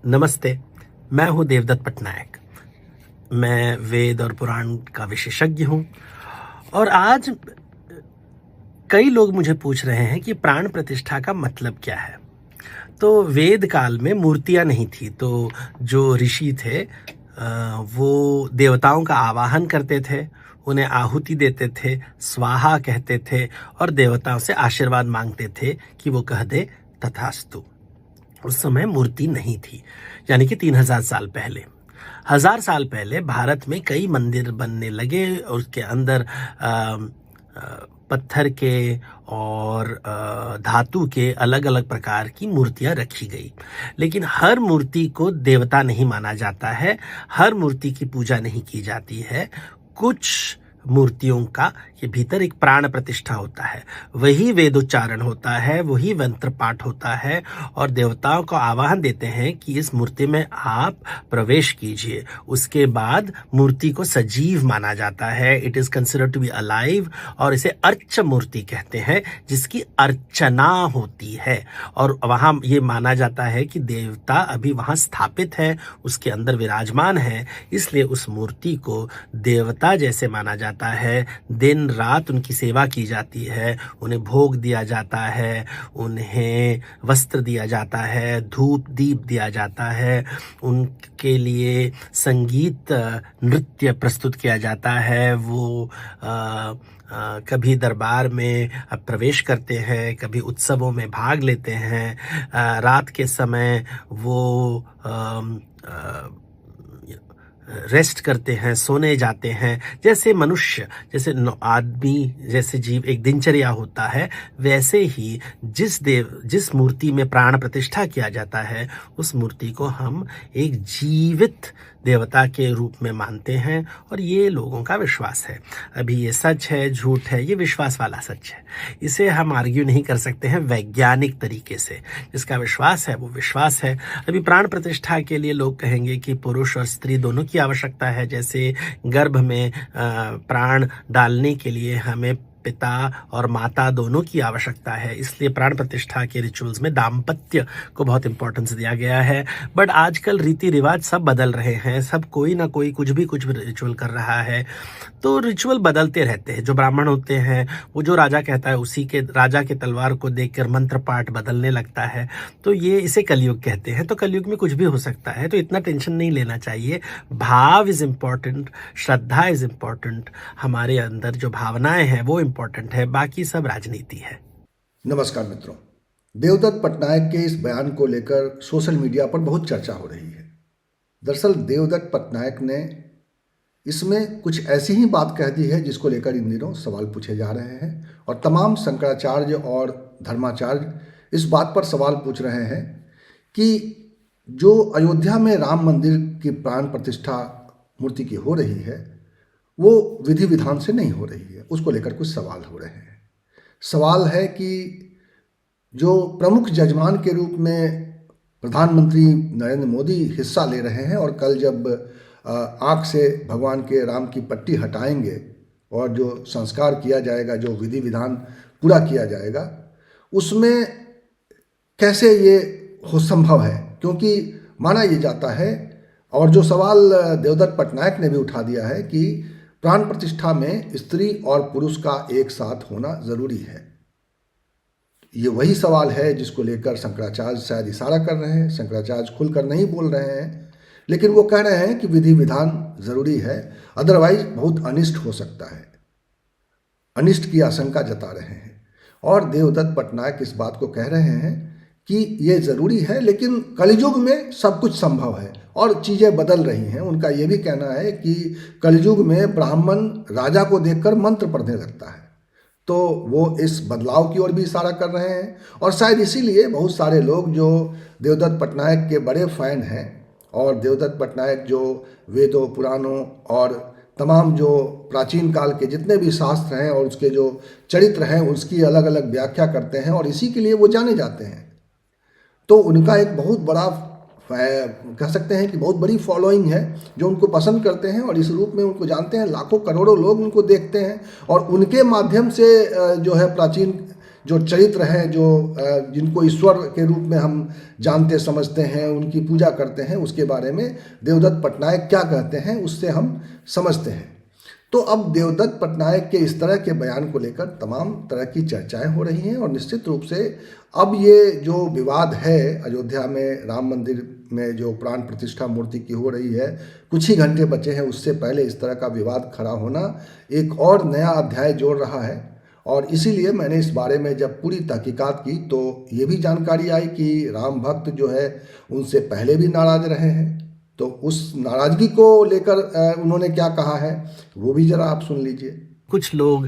नमस्ते। मैं हूँ देवदत्त पटनायक। मैं वेद और पुराण का विशेषज्ञ हूँ और आज कई लोग मुझे पूछ रहे हैं कि प्राण प्रतिष्ठा का मतलब क्या है। तो वेद काल में मूर्तियाँ नहीं थी, तो जो ऋषि थे वो देवताओं का आवाहन करते थे, उन्हें आहुति देते थे, स्वाहा कहते थे और देवताओं से आशीर्वाद मांगते थे कि वो कह दे तथास्तु। उस समय मूर्ति नहीं थी, यानी कि 3000 साल पहले। 1000 साल पहले भारत में कई मंदिर बनने लगे और उसके अंदर पत्थर के और धातु के अलग अलग प्रकार की मूर्तियां रखी गई। लेकिन हर मूर्ति को देवता नहीं माना जाता है, हर मूर्ति की पूजा नहीं की जाती है। कुछ मूर्तियों का के भीतर एक प्राण प्रतिष्ठा होता है, वही वेदोच्चारण होता है, वही मंत्र पाठ होता है और देवताओं को आवाहन देते हैं कि इस मूर्ति में आप प्रवेश कीजिए। उसके बाद मूर्ति को सजीव माना जाता है, it is considered to be alive, और इसे अर्च मूर्ति कहते हैं, जिसकी अर्चना होती है। और वहाँ ये माना जाता है कि देवता अभी वहाँ स्थापित है, उसके अंदर विराजमान है, इसलिए उस मूर्ति को देवता जैसे माना जाता है। दिन रात उनकी सेवा की जाती है, उन्हें भोग दिया जाता है, उन्हें वस्त्र दिया जाता है, धूप दीप दिया जाता है, उनके लिए संगीत नृत्य प्रस्तुत किया जाता है। वो कभी दरबार में प्रवेश करते हैं, कभी उत्सवों में भाग लेते हैं। रात के समय वो रेस्ट करते हैं, सोने जाते हैं। जैसे मनुष्य, जैसे आदमी, जैसे जीव एक दिनचर्या होता है, वैसे ही जिस मूर्ति में प्राण प्रतिष्ठा किया जाता है, उस मूर्ति को हम एक जीवित देवता के रूप में मानते हैं और ये लोगों का विश्वास है। अभी ये सच है झूठ है, ये विश्वास वाला सच है, इसे हम आर्ग्यू नहीं कर सकते हैं वैज्ञानिक तरीके से। जिसका विश्वास है वो विश्वास है। अभी प्राण प्रतिष्ठा के लिए लोग कहेंगे कि पुरुष और स्त्री दोनों की आवश्यकता है। जैसे गर्भ में प्राण डालने के लिए हमें पिता और माता दोनों की आवश्यकता है, इसलिए प्राण प्रतिष्ठा के रिचुअल्स में दाम्पत्य को बहुत इंपॉर्टेंस दिया गया है। बट आजकल रीति रिवाज सब बदल रहे हैं, सब कोई ना कोई कुछ रिचुअल कर रहा है, तो रिचुअल बदलते रहते हैं। जो ब्राह्मण होते हैं वो जो राजा कहता है उसी के राजा के तलवार को देखकर मंत्र पाठ बदलने लगता है, तो ये इसे कलयुग कहते हैं। तो कलयुग में कुछ भी हो सकता है, तो इतना टेंशन नहीं लेना चाहिए। भाव is important, Shraddha is important, हमारे अंदर जो भावनाएं हैं वो इम्पॉर्टेंट है, बाकी सब राजनीति है। नमस्कार मित्रों, देवदत्त पटनायक के इस बयान को लेकर सोशल मीडिया पर बहुत चर्चा हो रही है। दरअसल देवदत्त पटनायक ने इसमें कुछ ऐसी ही बात कह दी है जिसको लेकर इन दिनों सवाल पूछे जा रहे हैं और तमाम शंकराचार्य और धर्माचार्य इस बात पर सवाल पूछ रहे हैं कि जो अयोध्या में राम मंदिर की प्राण प्रतिष्ठा मूर्ति की हो रही है वो विधि विधान से नहीं हो रही है। उसको लेकर कुछ सवाल हो रहे हैं। सवाल है कि जो प्रमुख जजमान के रूप में प्रधानमंत्री नरेंद्र मोदी हिस्सा ले रहे हैं और कल जब आँख से भगवान के राम की पट्टी हटाएंगे और जो संस्कार किया जाएगा, जो विधि विधान पूरा किया जाएगा, उसमें कैसे ये हो संभव है, क्योंकि माना ये जाता है और जो सवाल देवदत्त पटनायक ने भी उठा दिया है कि प्राण प्रतिष्ठा में स्त्री और पुरुष का एक साथ होना जरूरी है। ये वही सवाल है जिसको लेकर शंकराचार्य शायद इशारा कर रहे हैं। शंकराचार्य खुलकर नहीं बोल रहे हैं, लेकिन वो कह रहे हैं कि विधि विधान जरूरी है, अदरवाइज बहुत अनिष्ट हो सकता है। अनिष्ट की आशंका जता रहे हैं और देवदत्त पटनायक इस बात को कह रहे हैं कि ये ज़रूरी है, लेकिन कलयुग में सब कुछ संभव है और चीज़ें बदल रही हैं। उनका ये भी कहना है कि कलयुग में ब्राह्मण राजा को देखकर मंत्र पढ़ने लगता है, तो वो इस बदलाव की ओर भी इशारा कर रहे हैं। और शायद इसीलिए बहुत सारे लोग जो देवदत्त पटनायक के बड़े फ़ैन हैं और देवदत्त पटनायक जो वेदों पुराणों और तमाम जो प्राचीन काल के जितने भी शास्त्र हैं और उसके जो चरित्र हैं उसकी अलग अलग व्याख्या करते हैं और इसी के लिए वो जाने जाते हैं, तो उनका एक बहुत बड़ा कह सकते हैं कि बहुत बड़ी फॉलोइंग है जो उनको पसंद करते हैं और इस रूप में उनको जानते हैं। लाखों करोड़ों लोग उनको देखते हैं और उनके माध्यम से जो है प्राचीन जो चरित्र हैं, जो जिनको ईश्वर के रूप में हम जानते समझते हैं, उनकी पूजा करते हैं, उसके बारे में देवदत्त पटनायक क्या कहते हैं उससे हम समझते हैं। तो अब देवदत्त पटनायक के इस तरह के बयान को लेकर तमाम तरह की चर्चाएं हो रही हैं और निश्चित रूप से अब ये जो विवाद है अयोध्या में राम मंदिर में जो प्राण प्रतिष्ठा मूर्ति की हो रही है, कुछ ही घंटे बचे हैं उससे पहले इस तरह का विवाद खड़ा होना एक और नया अध्याय जोड़ रहा है। और इसीलिए मैंने इस बारे में जब पूरी तहकीकात की तो ये भी जानकारी आई कि राम भक्त जो है उनसे पहले भी नाराज रहे हैं। तो उस नाराज़गी को लेकर उन्होंने क्या कहा है वो भी ज़रा आप सुन लीजिए। कुछ लोग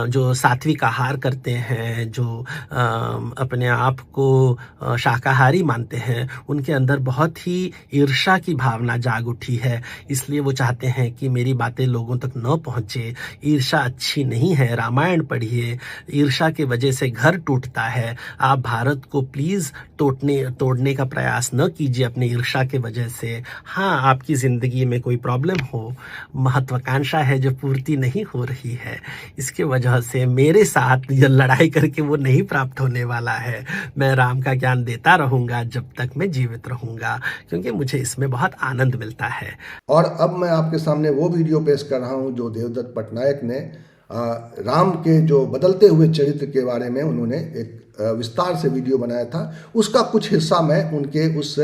जो सात्विक आहार करते हैं, जो अपने आप को शाकाहारी मानते हैं, उनके अंदर बहुत ही ईर्ष्या की भावना जाग उठी है। इसलिए वो चाहते हैं कि मेरी बातें लोगों तक न पहुँचे। ईर्ष्या अच्छी नहीं है, रामायण पढ़िए। ईर्ष्या की वजह से घर टूटता है। आप भारत को प्लीज़ तोड़ने का प्रयास न कीजिए अपनी ईर्ष्या के वजह से। हाँ, आपकी ज़िंदगी में कोई प्रॉब्लम हो, महत्वाकांक्षा है जो पूर्ति नहीं हो रही है, इसके वजह से मेरे साथ ये लड़ाई करके वो नहीं प्राप्त होने वाला है। मैं राम का ज्ञान देता रहूँगा जब तक मैं जीवित रहूँगा, क्योंकि मुझे इसमें बहुत आनंद मिलता है। और अब मैं आपके सामने वो वीडियो पेश कर रहा हूँ जो देवदत्त पटनायक ने राम के जो बदलते हुए चरित्र के बारे में उन्होंने एक विस्तार से वीडियो बनाया था। उसका कुछ हिस्सा मैं उनके उस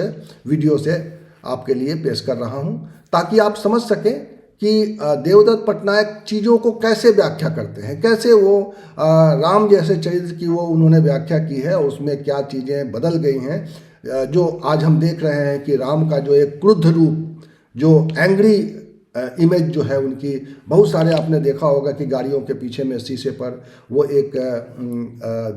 वीडियो से आपके लिए पेश कर रहा हूँ ताकि आप समझ सकें कि देवदत्त पटनायक चीज़ों को कैसे व्याख्या करते हैं, कैसे वो राम जैसे चरित्र की वो उन्होंने व्याख्या की है और उसमें क्या चीज़ें बदल गई हैं। जो आज हम देख रहे हैं कि राम का जो एक क्रुद्ध रूप, जो एंग्री इमेज जो है उनकी, बहुत सारे आपने देखा होगा कि गाड़ियों के पीछे में शीशे पर वो एक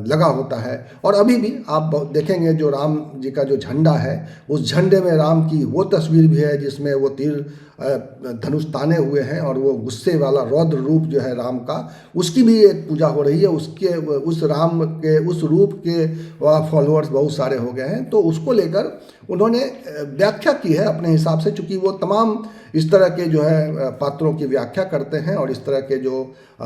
लगा होता है। और अभी भी आप देखेंगे जो राम जी का जो झंडा है, उस झंडे में राम की वो तस्वीर भी है जिसमें वो तीर धनुष ताने हुए हैं और वो गुस्से वाला रौद्र रूप जो है राम का, उसकी भी एक पूजा हो रही है। उसके उस राम के उस रूप के फॉलोअर्स बहुत सारे हो गए हैं। तो उसको लेकर उन्होंने व्याख्या की है अपने हिसाब से, चूँकि वो तमाम इस तरह के जो है पात्रों की व्याख्या करते हैं और इस तरह के जो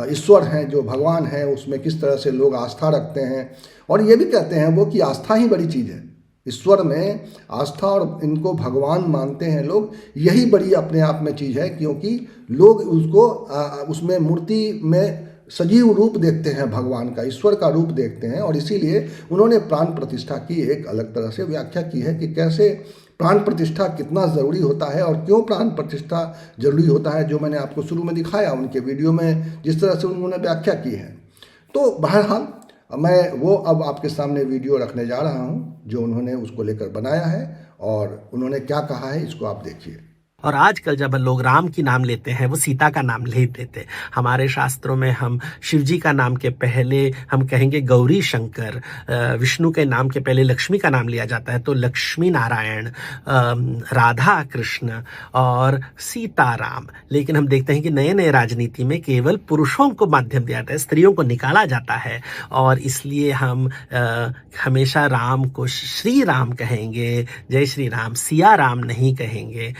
ईश्वर हैं, जो भगवान हैं, उसमें किस तरह से लोग आस्था रखते हैं। और ये भी कहते हैं वो कि आस्था ही बड़ी चीज़ है, ईश्वर में आस्था और इनको भगवान मानते हैं लोग, यही बड़ी अपने आप में चीज़ है, क्योंकि लोग उसको उसमें मूर्ति में सजीव रूप देखते हैं, भगवान का, ईश्वर का रूप देखते हैं। और इसीलिए उन्होंने प्राण प्रतिष्ठा की एक अलग तरह से व्याख्या की है कि कैसे प्राण प्रतिष्ठा कितना ज़रूरी होता है और क्यों प्राण प्रतिष्ठा जरूरी होता है, जो मैंने आपको शुरू में दिखाया उनके वीडियो में जिस तरह से उन्होंने व्याख्या की है। तो बहरहाल मैं वो अब आपके सामने वीडियो रखने जा रहा हूँ जो उन्होंने उसको लेकर बनाया है और उन्होंने क्या कहा है, इसको आप देखिए। और आजकल जब लोग राम की नाम लेते हैं, वो सीता का नाम नहीं लेते। हमारे शास्त्रों में हम शिव जी का नाम के पहले हम कहेंगे गौरी शंकर, विष्णु के नाम के पहले लक्ष्मी का नाम लिया जाता है, तो लक्ष्मी नारायण, राधा कृष्ण और सीता राम। लेकिन हम देखते हैं कि नए नए राजनीति में केवल पुरुषों को माध्यम दिया जाता है, स्त्रियों को निकाला जाता है, और इसलिए हम हमेशा राम को श्री राम कहेंगे, जय श्री राम, सिया राम नहीं कहेंगे।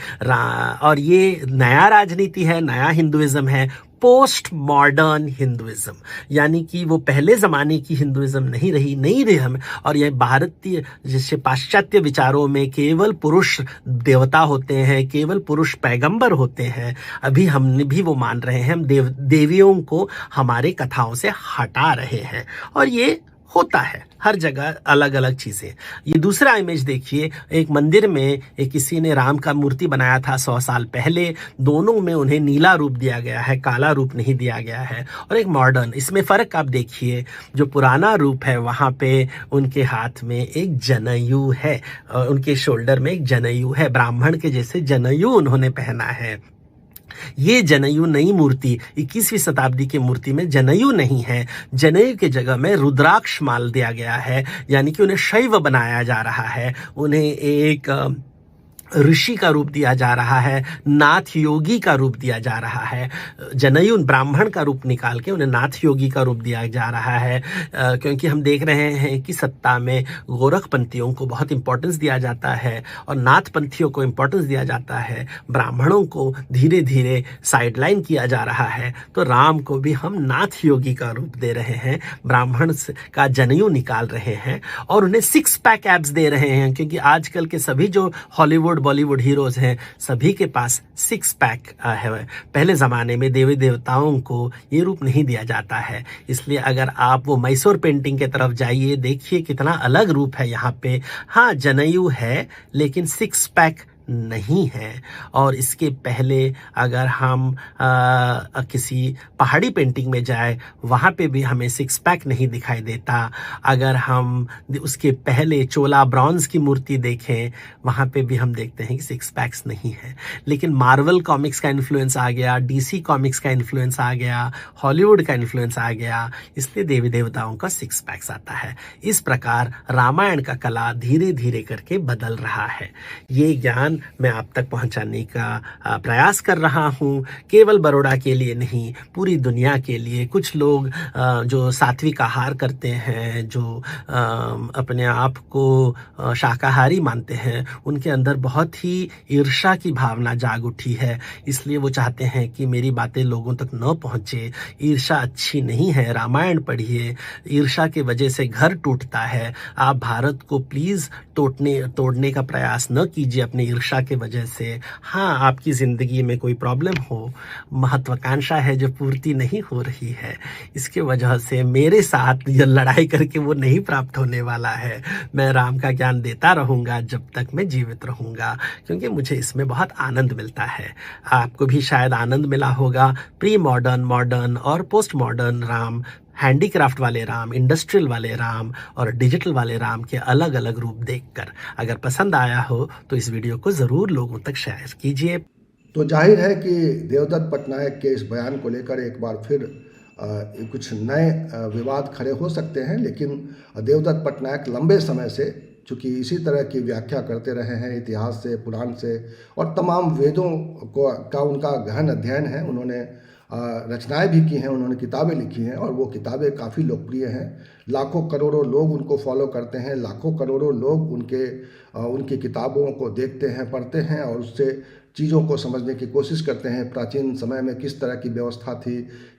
और ये नया राजनीति है, नया हिंदुइज्म है, पोस्ट मॉडर्न हिंदुइज्म, यानी कि वो पहले ज़माने की हिंदुइज्म नहीं रही, नहीं रही हम। और ये भारतीय जैसे पाश्चात्य विचारों में केवल पुरुष देवता होते हैं, केवल पुरुष पैगंबर होते हैं। अभी हमने भी वो मान रहे हैं, हम देवियों को हमारे कथाओं से हटा रहे हैं, और ये होता है हर जगह अलग अलग चीज़ें। ये दूसरा इमेज देखिए, एक मंदिर में एक किसी ने राम का मूर्ति बनाया था 100 साल पहले। दोनों में उन्हें नीला रूप दिया गया है, काला रूप नहीं दिया गया है। और एक मॉडर्न, इसमें फ़र्क आप देखिए, जो पुराना रूप है वहाँ पे उनके हाथ में एक जनेऊ है, उनके शोल्डर में एक जनेऊ है, ब्राह्मण के जैसे जनेऊ उन्होंने पहना है। ये जनेऊ नई मूर्ति 21वीं शताब्दी की मूर्ति में जनेऊ नहीं है। जनेऊ के जगह में रुद्राक्ष माल दिया गया है, यानी कि उन्हें शैव बनाया जा रहा है, उन्हें एक ऋषि का रूप दिया जा रहा है, नाथ योगी का रूप दिया जा रहा है, जनेऊ ब्राह्मण का रूप निकाल के उन्हें नाथ योगी का रूप दिया जा रहा है। क्योंकि हम देख रहे हैं कि सत्ता में गोरखपंथियों को बहुत इंपॉर्टेंस दिया जाता है और नाथपंथियों को इंपॉर्टेंस दिया जाता है, ब्राह्मणों को धीरे धीरे साइडलाइन किया जा रहा है। तो राम को भी हम नाथ योगी का रूप दे रहे हैं, ब्राह्मण का जनेऊ निकाल रहे हैं और उन्हें सिक्स पैक एब्स दे रहे हैं। क्योंकि आजकल के सभी जो हॉलीवुड बॉलीवुड हीरोज हैं सभी के पास सिक्स पैक है। पहले ज़माने में देवी देवताओं को ये रूप नहीं दिया जाता है। इसलिए अगर आप वो मैसूर पेंटिंग के तरफ जाइए, देखिए कितना अलग रूप है यहाँ पे। हाँ, जनेऊ है लेकिन सिक्स पैक नहीं है। और इसके पहले अगर हम किसी पहाड़ी पेंटिंग में जाए वहाँ पे भी हमें सिक्स पैक नहीं दिखाई देता। अगर हम उसके पहले चोला ब्रॉन्ज की मूर्ति देखें वहाँ पे भी हम देखते हैं कि सिक्स पैक्स नहीं है। लेकिन मार्वल कॉमिक्स का इन्फ्लुएंस आ गया, डीसी कॉमिक्स का इन्फ्लुएंस आ गया, हॉलीवुड का इन्फ्लुएंस आ गया, इसलिए देवी देवताओं का सिक्स पैक्स आता है। इस प्रकार रामायण का कला धीरे धीरे करके बदल रहा है। ये ज्ञान मैं आप तक पहुंचाने का प्रयास कर रहा हूं, केवल बड़ौदा के लिए नहीं, पूरी दुनिया के लिए। कुछ लोग जो सात्विक आहार करते हैं, जो अपने आप को शाकाहारी मानते हैं, उनके अंदर बहुत ही ईर्ष्या की भावना जाग उठी है। इसलिए वो चाहते हैं कि मेरी बातें लोगों तक न पहुंचे। ईर्ष्या अच्छी नहीं है, रामायण पढ़िए। ईर्ष्या के वजह से घर टूटता है। आप भारत को प्लीज़ तोड़ने का प्रयास न कीजिए अपने ईर्ष्या के वजह से। हाँ, आपकी ज़िंदगी में कोई प्रॉब्लम हो, महत्वाकांक्षा है जो पूर्ति नहीं हो रही है, इसके वजह से मेरे साथ ये लड़ाई करके वो नहीं प्राप्त होने वाला है। मैं राम का ज्ञान देता रहूँगा जब तक मैं जीवित रहूँगा, क्योंकि मुझे इसमें बहुत आनंद मिलता है। आपको भी शायद आनंद मिला होगा प्री मॉडर्न, मॉडर्न और पोस्ट मॉडर्न राम, हैंडीक्राफ्ट वाले राम, इंडस्ट्रियल वाले राम और डिजिटल वाले राम के अलग अलग रूप देखकर। अगर पसंद आया हो तो इस वीडियो को ज़रूर लोगों तक शेयर कीजिए। तो जाहिर है कि देवदत्त पटनायक के इस बयान को लेकर एक बार फिर कुछ नए विवाद खड़े हो सकते हैं। लेकिन देवदत्त पटनायक लंबे समय से चूँकि इसी तरह की व्याख्या करते रहे हैं, इतिहास से, पुराण से और तमाम वेदों का उनका गहन अध्ययन है। उन्होंने रचनाएं भी की हैं, उन्होंने किताबें लिखी हैं और वो किताबें काफ़ी लोकप्रिय हैं। लाखों करोड़ों लोग उनको फॉलो करते हैं, लाखों करोड़ों लोग उनकी किताबों को देखते हैं, पढ़ते हैं और उससे चीज़ों को समझने की कोशिश करते हैं। प्राचीन समय में किस तरह की व्यवस्था थी,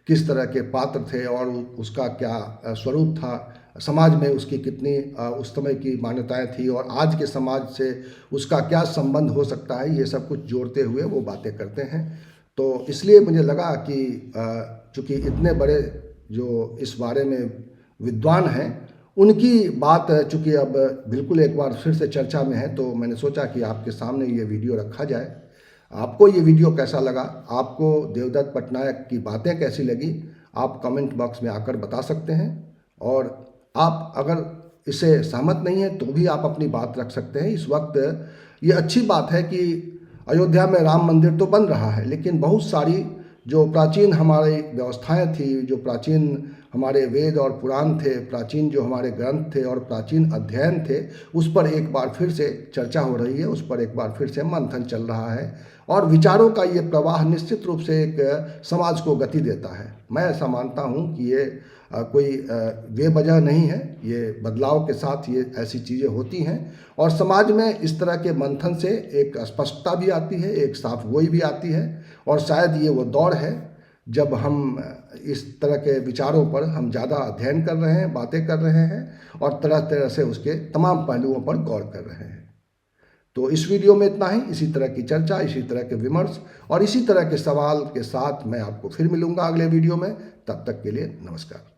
किस तरह के पात्र थे और उसका क्या स्वरूप था, समाज में उसकी कितनी उस समय की मान्यताएं थी और आज के समाज से उसका क्या संबंध हो सकता है, ये सब कुछ जोड़ते हुए वो बातें करते हैं। तो इसलिए मुझे लगा कि चूँकि इतने बड़े जो इस बारे में विद्वान हैं, उनकी बात चूँकि अब बिल्कुल एक बार फिर से चर्चा में है, तो मैंने सोचा कि आपके सामने ये वीडियो रखा जाए। आपको ये वीडियो कैसा लगा, आपको देवदत्त पटनायक की बातें कैसी लगी, आप कमेंट बॉक्स में आकर बता सकते हैं। और आप अगर इससे सहमत नहीं हैं तो भी आप अपनी बात रख सकते हैं। इस वक्त ये अच्छी बात है कि अयोध्या में राम मंदिर तो बन रहा है, लेकिन बहुत सारी जो प्राचीन हमारी व्यवस्थाएं थी, जो प्राचीन हमारे वेद और पुराण थे, प्राचीन जो हमारे ग्रंथ थे और प्राचीन अध्ययन थे, उस पर एक बार फिर से चर्चा हो रही है, उस पर एक बार फिर से मंथन चल रहा है और विचारों का ये प्रवाह निश्चित रूप से एक समाज को गति देता है। मैं ऐसा मानता हूँ कि ये कोई बेवजह नहीं है। ये बदलाव के साथ ये ऐसी चीज़ें होती हैं और समाज में इस तरह के मंथन से एक स्पष्टता भी आती है, एक साफ गोई भी आती है और शायद ये वो दौर है जब हम इस तरह के विचारों पर हम ज़्यादा अध्ययन कर रहे हैं, बातें कर रहे हैं और तरह तरह से उसके तमाम पहलुओं पर गौर कर रहे हैं। तो इस वीडियो में इतना ही। इसी तरह की चर्चा, इसी तरह के विमर्श और इसी तरह के सवाल के साथ मैं आपको फिर मिलूंगा अगले वीडियो में। तब तक के लिए नमस्कार।